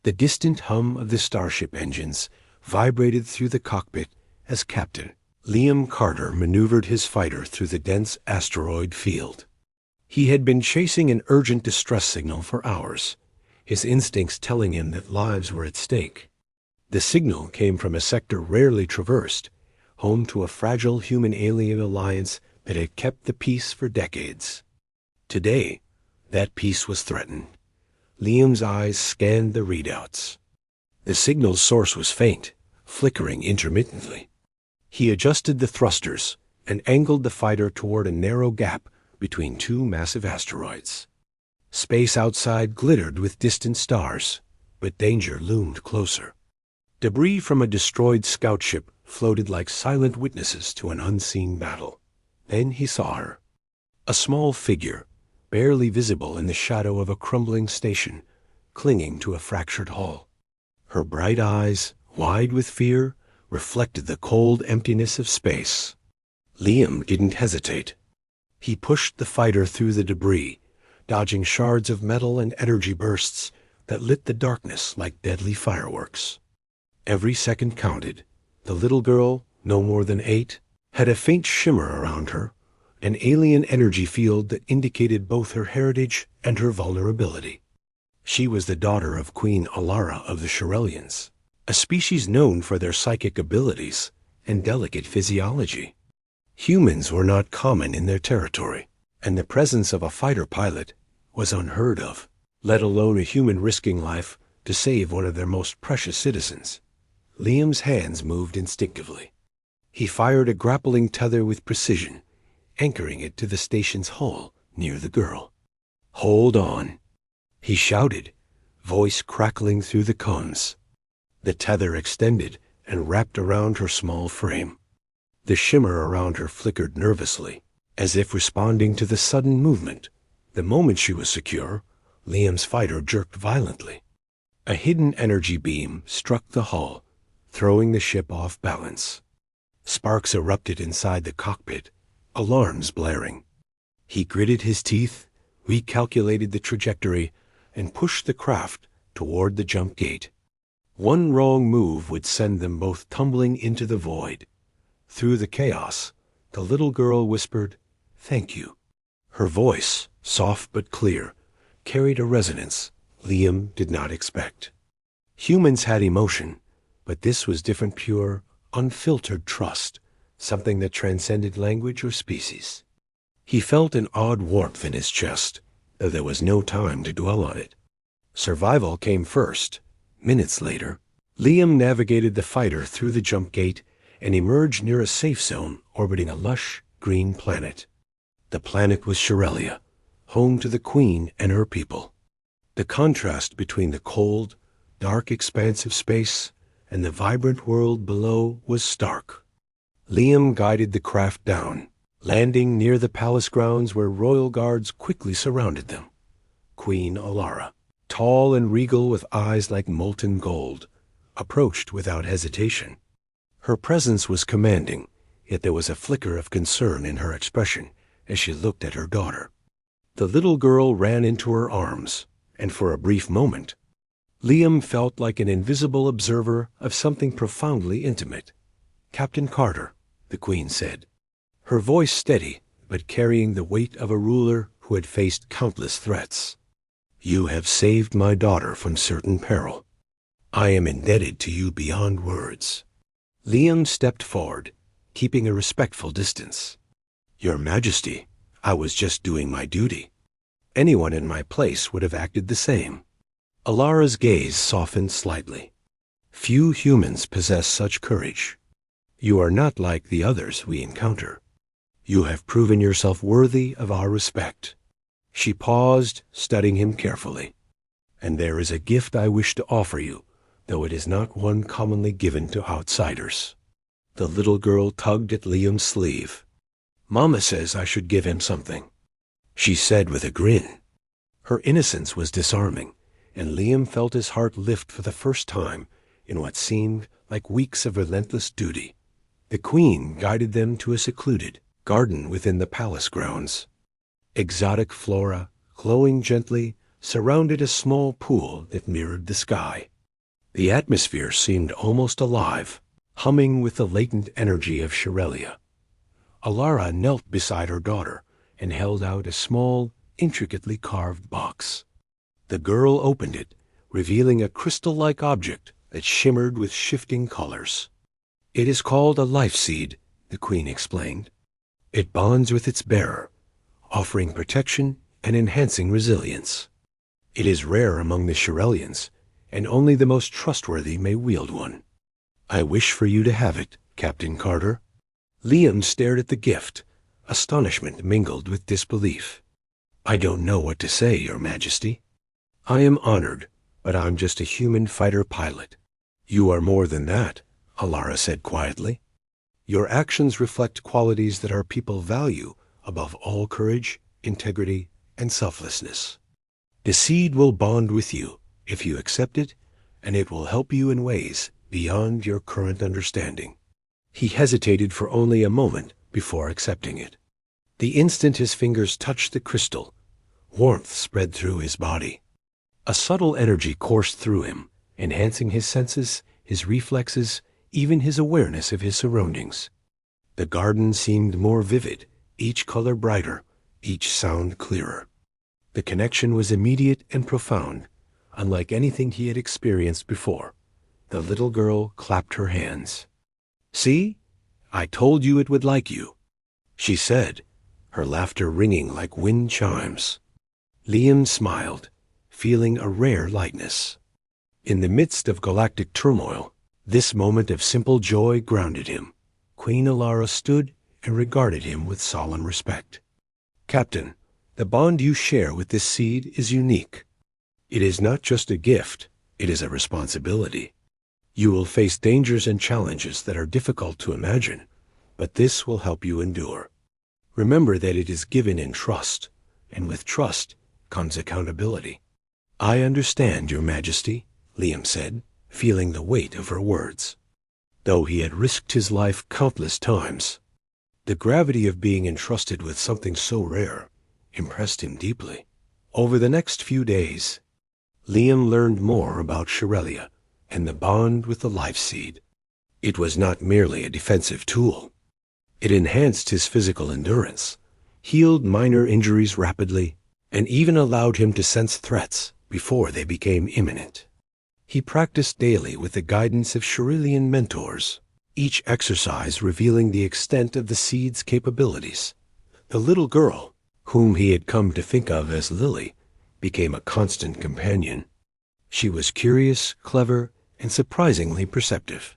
The distant hum of the starship engines vibrated through the cockpit as Captain Liam Carter maneuvered his fighter through the dense asteroid field. He had been chasing an urgent distress signal for hours, his instincts telling him that lives were at stake. The signal came from a sector rarely traversed, home to a fragile human-alien alliance that had kept the peace for decades. Today, that peace was threatened. Liam's eyes scanned the readouts. The signal's source was faint, flickering intermittently. He adjusted the thrusters and angled the fighter toward a narrow gap between two massive asteroids. Space outside glittered with distant stars, but danger loomed closer. Debris from a destroyed scout ship floated like silent witnesses to an unseen battle. Then he saw her. A small figure, barely visible in the shadow of a crumbling station, clinging to a fractured hull. Her bright eyes, wide with fear, reflected the cold emptiness of space. Liam didn't hesitate. He pushed the fighter through the debris, dodging shards of metal and energy bursts that lit the darkness like deadly fireworks. Every second counted. The little girl, no more than 8, had a faint shimmer around her, an alien energy field that indicated both her heritage and her vulnerability. She was the daughter of Queen Alara of the Charelians, a species known for their psychic abilities and delicate physiology. Humans were not common in their territory, and the presence of a fighter pilot was unheard of, let alone a human risking life to save one of their most precious citizens. Liam's hands moved instinctively. He fired a grappling tether with precision, anchoring it to the station's hull near the girl. "Hold on," he shouted, voice crackling through the cones. The tether extended and wrapped around her small frame. The shimmer around her flickered nervously, as if responding to the sudden movement. The moment she was secure, Liam's fighter jerked violently. A hidden energy beam struck the hull, throwing the ship off balance. Sparks erupted inside the cockpit, alarms blaring. He gritted his teeth, recalculated the trajectory, and pushed the craft toward the jump gate. One wrong move would send them both tumbling into the void. Through the chaos, the little girl whispered, "Thank you." Her voice, soft but clear, carried a resonance Liam did not expect. Humans had emotion, but this was different, pure, unfiltered trust, something that transcended language or species. He felt an odd warmth in his chest, though there was no time to dwell on it. Survival came first. Minutes later, Liam navigated the fighter through the jump gate and emerged near a safe zone orbiting a lush, green planet. The planet was Charelia, home to the Queen and her people. The contrast between the cold, dark expanse of space and the vibrant world below was stark. Liam guided the craft down, landing near the palace grounds where royal guards quickly surrounded them. Queen Alara, tall and regal with eyes like molten gold, approached without hesitation. Her presence was commanding, yet there was a flicker of concern in her expression as she looked at her daughter. The little girl ran into her arms, and for a brief moment, Liam felt like an invisible observer of something profoundly intimate. "Captain Carter," the Queen said, her voice steady but carrying the weight of a ruler who had faced countless threats. "You have saved my daughter from certain peril. I am indebted to you beyond words." Liam stepped forward, keeping a respectful distance. "Your Majesty, I was just doing my duty. Anyone in my place would have acted the same." Alara's gaze softened slightly. "Few humans possess such courage. You are not like the others we encounter. You have proven yourself worthy of our respect." She paused, studying him carefully. "And there is a gift I wish to offer you, though it is not one commonly given to outsiders." The little girl tugged at Liam's sleeve. "Mama says I should give him something," she said with a grin. Her innocence was disarming, and Liam felt his heart lift for the first time in what seemed like weeks of relentless duty. The Queen guided them to a secluded garden within the palace grounds. Exotic flora, glowing gently, surrounded a small pool that mirrored the sky. The atmosphere seemed almost alive, humming with the latent energy of Charelia. Alara knelt beside her daughter and held out a small, intricately carved box. The girl opened it, revealing a crystal-like object that shimmered with shifting colors. "It is called a life seed," the queen explained. "It bonds with its bearer, offering protection and enhancing resilience. It is rare among the Charelians, and only the most trustworthy may wield one. I wish for you to have it, Captain Carter." Liam stared at the gift, astonishment mingled with disbelief. "I don't know what to say, Your Majesty." "I am honored, but I'm just a human fighter pilot." "You are more than that," Alara said quietly. "Your actions reflect qualities that our people value above all courage, integrity, and selflessness. The seed will bond with you if you accept it, and it will help you in ways beyond your current understanding." He hesitated for only a moment before accepting it. The instant his fingers touched the crystal, warmth spread through his body. A subtle energy coursed through him, enhancing his senses, his reflexes, even his awareness of his surroundings. The garden seemed more vivid, each color brighter, each sound clearer. The connection was immediate and profound, unlike anything he had experienced before. The little girl clapped her hands. "See? I told you it would like you," she said, her laughter ringing like wind chimes. Liam smiled, feeling a rare lightness. In the midst of galactic turmoil, this moment of simple joy grounded him. Queen Alara stood and regarded him with solemn respect. "Captain, the bond you share with this seed is unique. It is not just a gift, it is a responsibility. You will face dangers and challenges that are difficult to imagine, but this will help you endure. Remember that it is given in trust, and with trust comes accountability." "I understand, Your Majesty," Liam said, feeling the weight of her words. Though he had risked his life countless times, the gravity of being entrusted with something so rare impressed him deeply. Over the next few days, Liam learned more about Charelia and the bond with the life seed. It was not merely a defensive tool. It enhanced his physical endurance, healed minor injuries rapidly, and even allowed him to sense threats before they became imminent. He practiced daily with the guidance of Charelian mentors, each exercise revealing the extent of the seed's capabilities. The little girl, whom he had come to think of as Lily, became a constant companion. She was curious, clever, and surprisingly perceptive.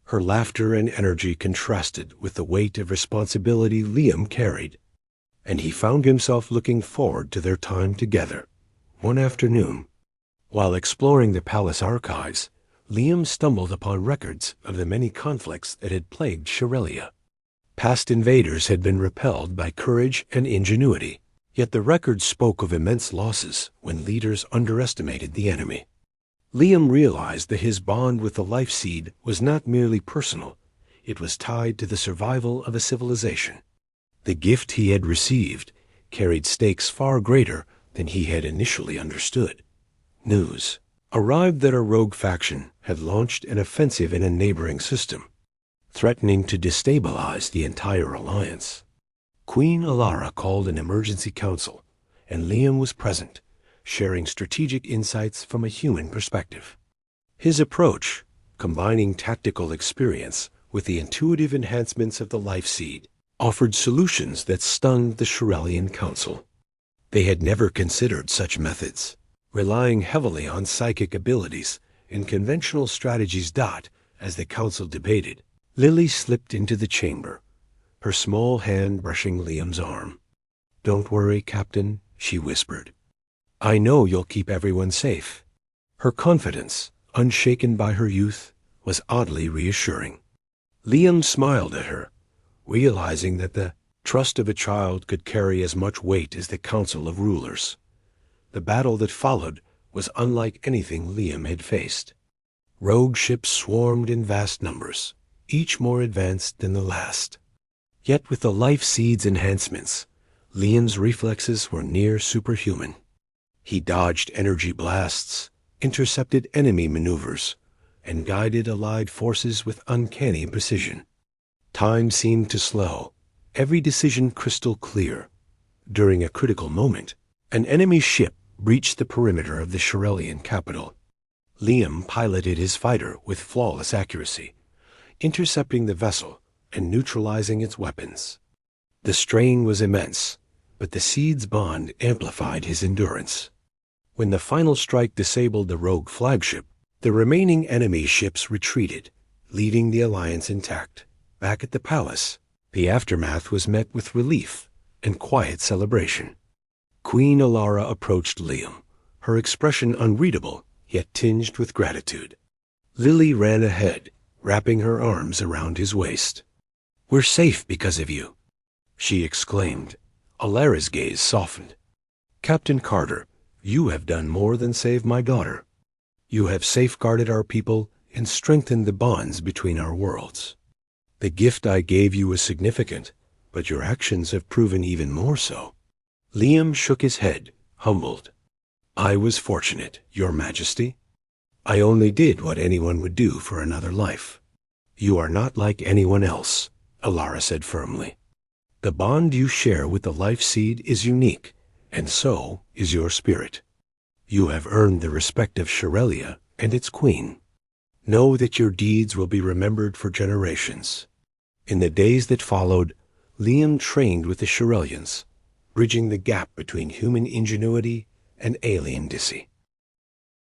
Her laughter and energy contrasted with the weight of responsibility Liam carried, and he found himself looking forward to their time together. One afternoon, while exploring the palace archives, Liam stumbled upon records of the many conflicts that had plagued Charelia. Past invaders had been repelled by courage and ingenuity, yet the records spoke of immense losses when leaders underestimated the enemy. Liam realized that his bond with the life seed was not merely personal, it was tied to the survival of a civilization. The gift he had received carried stakes far greater than he had initially understood. News arrived that a rogue faction had launched an offensive in a neighboring system, threatening to destabilize the entire alliance. Queen Alara called an emergency council, and Liam was present, sharing strategic insights from a human perspective. His approach, combining tactical experience with the intuitive enhancements of the life seed, offered solutions that stunned the Charelian Council. They had never considered such methods, relying heavily on psychic abilities and conventional strategies. As the council debated, Lily slipped into the chamber, her small hand brushing Liam's arm. "Don't worry, Captain," she whispered. "I know you'll keep everyone safe." Her confidence, unshaken by her youth, was oddly reassuring. Liam smiled at her, realizing that the trust of a child could carry as much weight as the council of rulers. The battle that followed was unlike anything Liam had faced. Rogue ships swarmed in vast numbers, each more advanced than the last. Yet with the life seed's enhancements, Liam's reflexes were near superhuman. He dodged energy blasts, intercepted enemy maneuvers, and guided allied forces with uncanny precision. Time seemed to slow, every decision crystal clear. During a critical moment, an enemy ship breached the perimeter of the Charelian capital. Liam piloted his fighter with flawless accuracy, intercepting the vessel and neutralizing its weapons. The strain was immense, but the Seed's bond amplified his endurance. When the final strike disabled the rogue flagship, the remaining enemy ships retreated, leaving the Alliance intact. Back at the palace, the aftermath was met with relief and quiet celebration. Queen Alara approached Liam, her expression unreadable, yet tinged with gratitude. Lily ran ahead, wrapping her arms around his waist. "We're safe because of you," she exclaimed. Alara's gaze softened. "Captain Carter, you have done more than save my daughter. You have safeguarded our people and strengthened the bonds between our worlds. The gift I gave you was significant, but your actions have proven even more so." Liam shook his head, humbled. "I was fortunate, Your Majesty. I only did what anyone would do for another life." "You are not like anyone else," Alara said firmly. "The bond you share with the Life Seed is unique, and so is your spirit. You have earned the respect of Charelia and its queen. Know that your deeds will be remembered for generations." In the days that followed, Liam trained with the Charelians, bridging the gap between human ingenuity and alien discy.